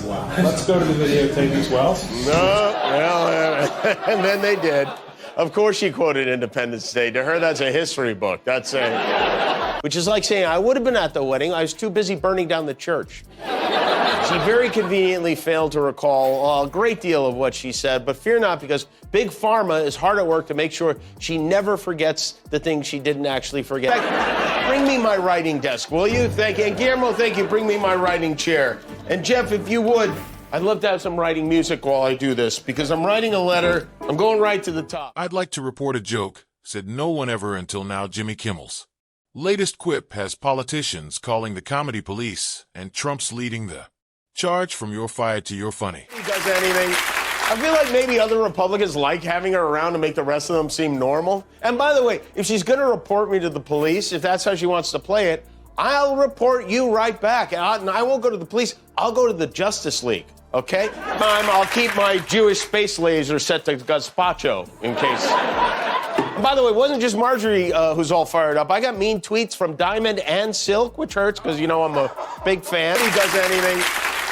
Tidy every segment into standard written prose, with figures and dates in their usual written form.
Wow. Let's go to the videotape as well. No, well, and then they did. Of course she quoted Independence Day. To her, that's a history book. That's a... Which is like saying, I would have been at the wedding. I was too busy burning down the church. She very conveniently failed to recall a great deal of what she said, but fear not, because Big Pharma is hard at work to make sure she never forgets the things she didn't actually forget. Bring me my writing desk, will you? Thank you. And Guillermo, thank you. Bring me my writing chair. And Jeff, if you would, I'd love to have some writing music while I do this, because I'm writing a letter. I'm going right to the top. I'd like to report a joke, said no one ever until now. Jimmy Kimmel's latest quip has politicians calling the comedy police and Trump's leading the charge from your fired to your funny. He does anything. I feel like maybe other Republicans like having her around to make the rest of them seem normal. And by the way, if she's going to report me to the police, if that's how she wants to play it, I'll report you right back. And I won't go to the police. I'll go to the Justice League, okay? I'll keep my Jewish space laser set to gazpacho in case. By the way, it wasn't just Marjorie who's all fired up. I got mean tweets from Diamond and Silk, which hurts because, you know, I'm a big fan. He does anything.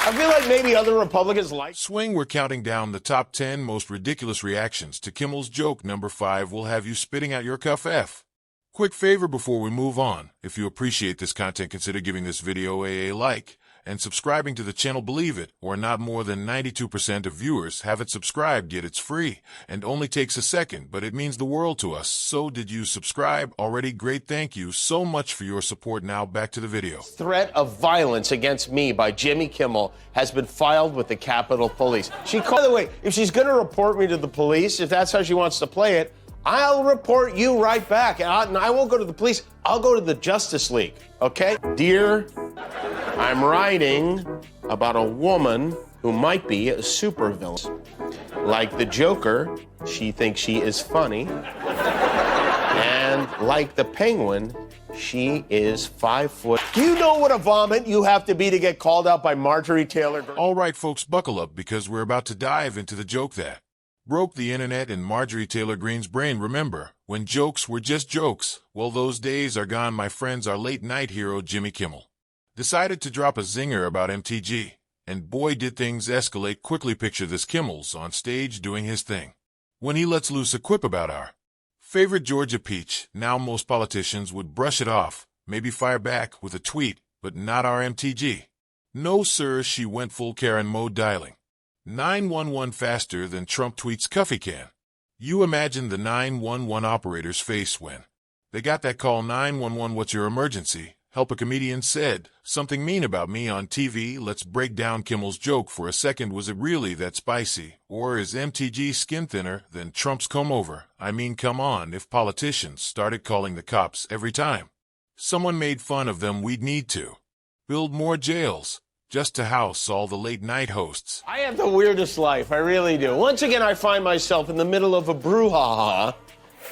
I feel like maybe other Republicans like... Swing, we're counting down the top 10 most ridiculous reactions to Kimmel's joke. Number 5 will have you spitting out your cuff F. Quick favor before we move on. If you appreciate this content, consider giving this video a like and subscribing to the channel. Believe it or not, more than 92% of viewers haven't subscribed yet. It's free and only takes a second, but it means the world to us. So did you subscribe already? Great. Thank you so much for your support. Now back to the video. Threat of violence against me by Jimmy Kimmel has been filed with the Capitol Police. By the way, if she's going to report me to the police, if that's how she wants to play it, I'll report you right back. And I won't go to the police. I'll go to the Justice League, okay? Dear, I'm writing about a woman who might be a supervillain. Like the Joker, she thinks she is funny. And like the Penguin, she is 5 foot. Do you know what a vomit you have to be to get called out by Marjorie Taylor Greene? All right, folks, buckle up, because we're about to dive into the joke that broke the internet and Marjorie Taylor Greene's brain. Remember, when jokes were just jokes? Well, those days are gone, my friends. Our late-night hero, Jimmy Kimmel, decided to drop a zinger about MTG, and boy, did things escalate quickly. Picture this: Kimmel's on stage doing his thing when he lets loose a quip about our favorite Georgia peach. Now, most politicians would brush it off, maybe fire back with a tweet, but not our MTG. No, sir, she went full Karen mode, dialing 911 faster than Trump tweets Cuffy can. You imagine the 911 operator's face when they got that call. 911, what's your emergency? Help, a comedian said something mean about me on TV. Let's break down Kimmel's joke for a second. Was it really that spicy? Or is MTG skin thinner than Trump's comb over? I mean, come on, if politicians started calling the cops every time someone made fun of them, we'd need to build more jails just to house all the late-night hosts. I have the weirdest life, I really do. Once again, I find myself in the middle of a brouhaha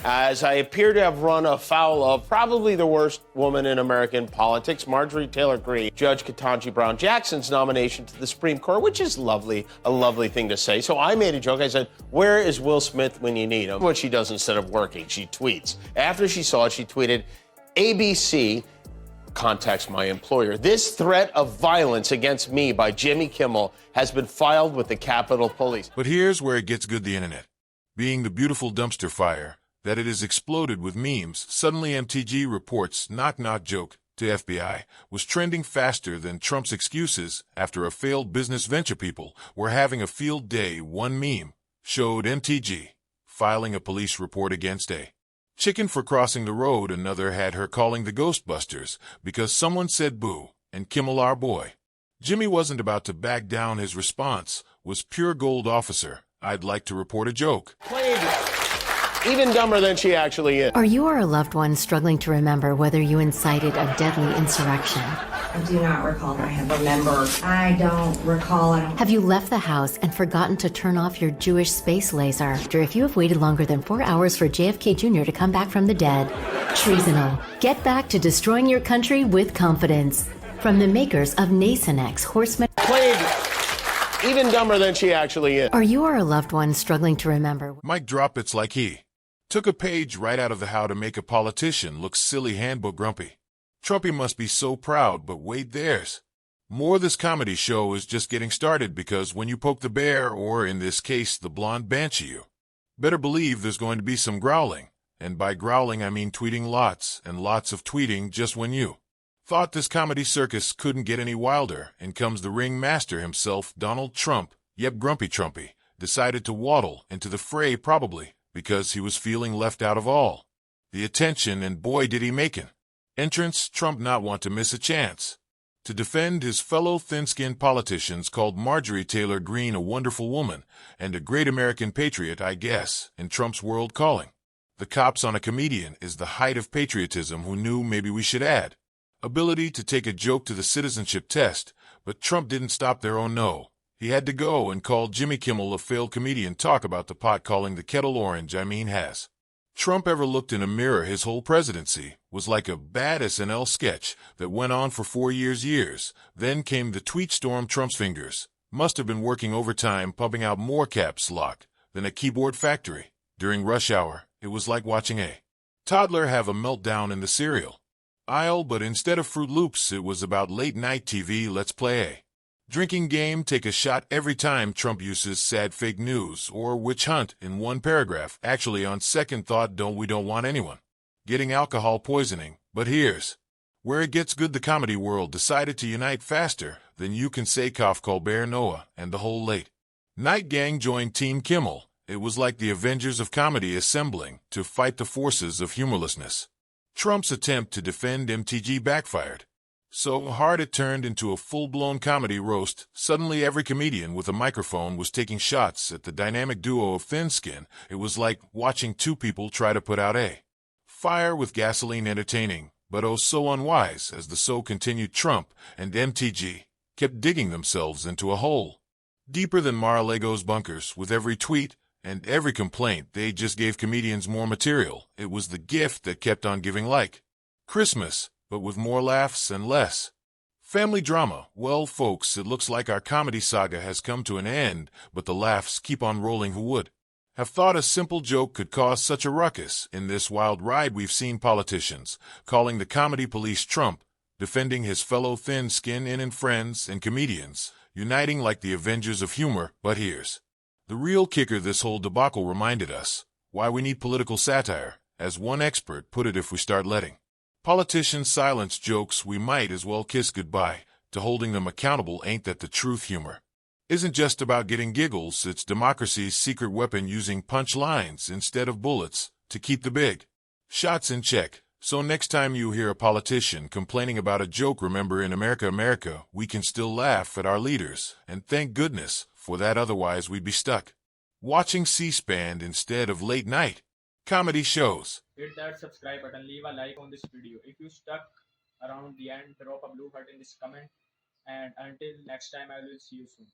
as I appear to have run afoul of probably the worst woman in American politics, Marjorie Taylor Greene, Judge Ketanji Brown Jackson's nomination to the Supreme Court, which is lovely, a lovely thing to say. So I made a joke. I said, where is Will Smith when you need him? What she does instead of working, she tweets. After she saw it, she tweeted, ABC contacts my employer. This threat of violence against me by Jimmy Kimmel has been filed with the Capitol Police. But here's where it gets good: the internet, being the beautiful dumpster fire that it has exploded with memes. Suddenly, MTG reports knock knock joke to FBI was trending faster than Trump's excuses after a failed business venture. People were having a field day. One meme showed MTG filing a police report against a chicken for crossing the road. Another had her calling the Ghostbusters because someone said boo. And Kimmel, our boy Jimmy, wasn't about to back down. His response was pure gold. Officer, I'd like to report a joke. Played even dumber than she actually is. Are you or a loved one struggling to remember whether you incited a deadly insurrection? I do not recall. I have remembered. I don't recall. Have you left the house and forgotten to turn off your Jewish space laser? Or if you have waited longer than 4 hours for JFK Jr. to come back from the dead? Treasonal. Get back to destroying your country with confidence. From the makers of Nasonex Horseman. Played even dumber than she actually is. Are you or a loved one struggling to remember? Mic drop. It's like he took a page right out of the How to Make a Politician Look Silly handbook. Grumpy Trumpy must be so proud, but wait, there's More, this comedy show is just getting started because when you poke the bear, or in this case, the blonde banshee, you better believe there's going to be some growling. And by growling, I mean tweeting lots and lots of tweeting just when you thought this comedy circus couldn't get any wilder, and comes the ringmaster himself, Donald Trump, yep, Grumpy Trumpy, decided to waddle into the fray, probably because he was feeling left out of all the attention, and boy did he make an entrance. Trump not want to miss a chance to defend his fellow thin-skinned politicians, called Marjorie Taylor Greene a wonderful woman and a great American patriot, I guess, in Trump's world. Calling the cops on a comedian is the height of patriotism. Who knew? Maybe we should add ability to take a joke to the citizenship test. But Trump didn't stop there. Oh no. He had to go and call Jimmy Kimmel a failed comedian. Talk about the pot calling the kettle orange. I mean, has Trump ever looked in a mirror? His whole presidency was like a bad SNL sketch that went on for 4 years. Then came the tweet storm. Trump's fingers must have been working overtime, pumping out more caps lock than a keyboard factory. During rush hour, it was like watching a toddler have a meltdown in the cereal aisle, but instead of Fruit Loops, it was about late-night TV. Let's play a drinking game. Take a shot every time Trump uses sad fake news or witch hunt in one paragraph. Actually, on second thought, we don't want anyone getting alcohol poisoning. But here's where it gets good. The comedy world decided to unite faster than you can say. Cough. Colbert, Noah, and the whole late night gang joined Team Kimmel. It was like the Avengers of comedy assembling to fight the forces of humorlessness. Trump's attempt to defend MTG backfired so hard it turned into a full-blown comedy roast. Suddenly every comedian with a microphone was taking shots at the dynamic duo of thin skin. It was like watching two people try to put out a fire with gasoline. Entertaining, but oh so unwise. As the show continued, Trump and MTG kept digging themselves into a hole deeper than Mar-a-Lago's bunkers. With every tweet and every complaint, they just gave comedians more material. It was the gift that kept on giving, like Christmas, but with more laughs and less family drama. Well, folks, it looks like our comedy saga has come to an end, but the laughs keep on rolling. Who would have thought a simple joke could cause such a ruckus? In this wild ride, we've seen politicians calling the comedy police, Trump defending his fellow thin-skinned and friends, and comedians uniting like the Avengers of humor. But here's the real kicker. This whole debacle reminded us why we need political satire. As one expert put it, if we start letting politicians silence jokes, we might as well kiss goodbye to holding them accountable. Ain't that the truth? Humor isn't just about getting giggles. It's democracy's secret weapon, using punchlines instead of bullets to keep the big shots in check. So next time you hear a politician complaining about a joke, remember, in America, we can still laugh at our leaders. And thank goodness for that, otherwise we'd be stuck watching C-SPAN instead of late-night comedy shows. Hit that subscribe button, leave a like on this video. If you stuck around the end, drop a blue heart in this comment. And until next time, I will see you soon.